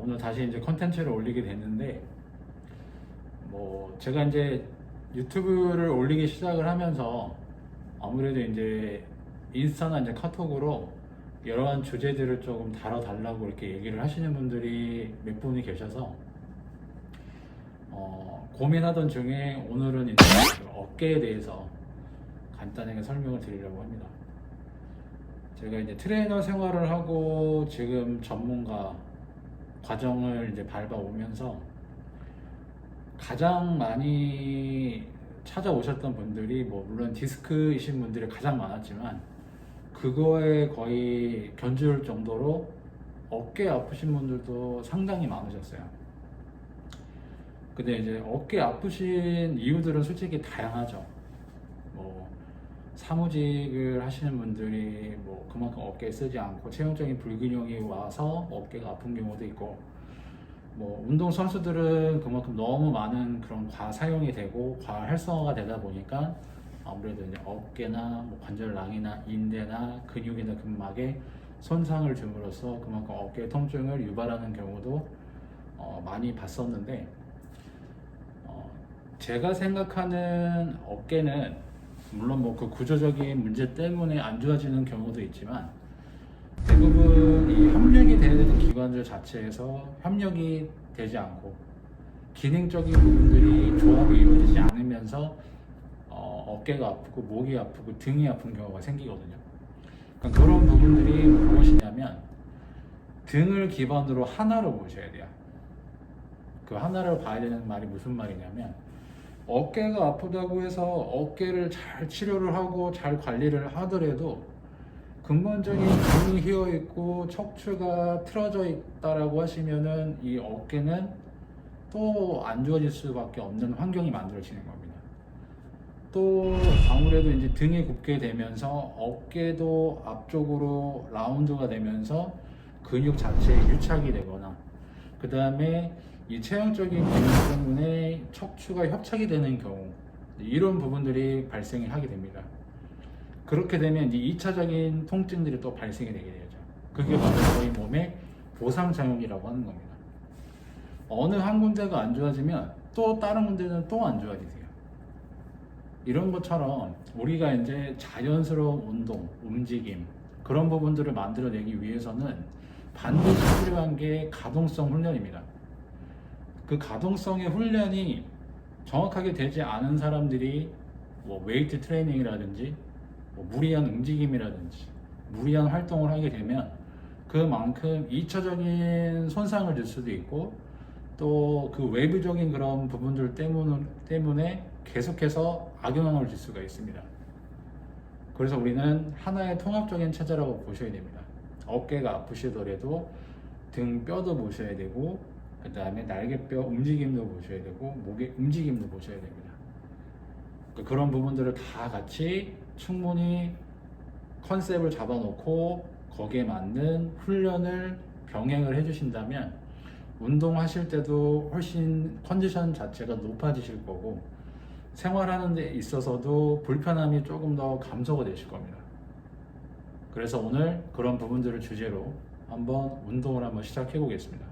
오늘 다시 이제 컨텐츠를 올리게 됐는데, 제가 이제 유튜브를 올리기 시작을 하면서 아무래도 이제 인스타나 이제 카톡으로 여러 가지 주제들을 조금 다뤄달라고 이렇게 얘기를 하시는 분들이 몇 분이 계셔서 고민하던 중에 오늘은 이제 그 어깨에 대해서 간단하게 설명을 드리려고 합니다. 제가 이제 트레이너 생활을 하고 지금 전문가 과정을 이제 밟아오면서 가장 많이 찾아오셨던 분들이 물론 디스크이신 분들이 가장 많았지만 그거에 거의 견줄 정도로 어깨 아프신 분들도 상당히 많으셨어요. 근데 이제 어깨 아프신 이유들은 솔직히 다양하죠. 사무직을 하시는 분들이 그만큼 어깨에 쓰지 않고 체형적인 불균형이 와서 어깨가 아픈 경우도 있고, 운동 선수들은 그만큼 너무 많은 그런 과사용이 되고 과활성화가 되다 보니까 아무래도 이제 어깨나 관절낭이나 인대나 근육이나 근막에 손상을 줌으로써 그만큼 어깨 통증을 유발하는 경우도 많이 봤었는데, 제가 생각하는 어깨는 물론 그 구조적인 문제 때문에 안 좋아지는 경우도 있지만 대부분 이 협력이 되는 기관들 자체에서 협력이 되지 않고 기능적인 부분들이 조합이 이루어지지 않으면서 어깨가 아프고 목이 아프고 등이 아픈 경우가 생기거든요. 그러니까 그런 부분들이 무엇이냐면 등을 기반으로 하나로 보셔야 돼요. 그 하나를 봐야 되는 말이 무슨 말이냐면, 어깨가 아프다고 해서 어깨를 잘 치료를 하고 잘 관리를 하더라도 근본적인 등이 휘어 있고 척추가 틀어져 있다라고 하시면은 이 어깨는 또 안 좋아질 수밖에 없는 환경이 만들어지는 겁니다. 또 아무래도 이제 등이 굽게 되면서 어깨도 앞쪽으로 라운드가 되면서 근육 자체에 유착이 되거나, 그 다음에 이 체형적인 근육 때문에 척추가 협착이 되는 경우, 이런 부분들이 발생을 하게 됩니다. 그렇게 되면 이제 2차적인 통증들이 또 발생이 되게 되죠. 그게 바로 저희 몸의 보상작용이라고 하는 겁니다. 어느 한 군데가 안 좋아지면 또 다른 군데는 또 안 좋아지세요. 이런 것처럼 우리가 이제 자연스러운 운동, 움직임, 그런 부분들을 만들어내기 위해서는 반드시 필요한 게 가동성 훈련입니다. 그 가동성의 훈련이 정확하게 되지 않은 사람들이 웨이트 트레이닝이라든지 무리한 움직임이라든지 무리한 활동을 하게 되면 그만큼 2차적인 손상을 줄 수도 있고, 또 그 외부적인 그런 부분들 때문에 계속해서 악영향을 줄 수가 있습니다. 그래서 우리는 하나의 통합적인 체제라고 보셔야 됩니다. 어깨가 아프시더라도 등 뼈도 보셔야 되고, 그 다음에 날개뼈 움직임도 보셔야 되고, 목의 움직임도 보셔야 됩니다. 그런 부분들을 다 같이 충분히 컨셉을 잡아놓고 거기에 맞는 훈련을 병행을 해주신다면 운동하실 때도 훨씬 컨디션 자체가 높아지실 거고, 생활하는 데 있어서도 불편함이 조금 더 감소가 되실 겁니다. 그래서 오늘 그런 부분들을 주제로 한번 운동을 한번 시작해 보겠습니다.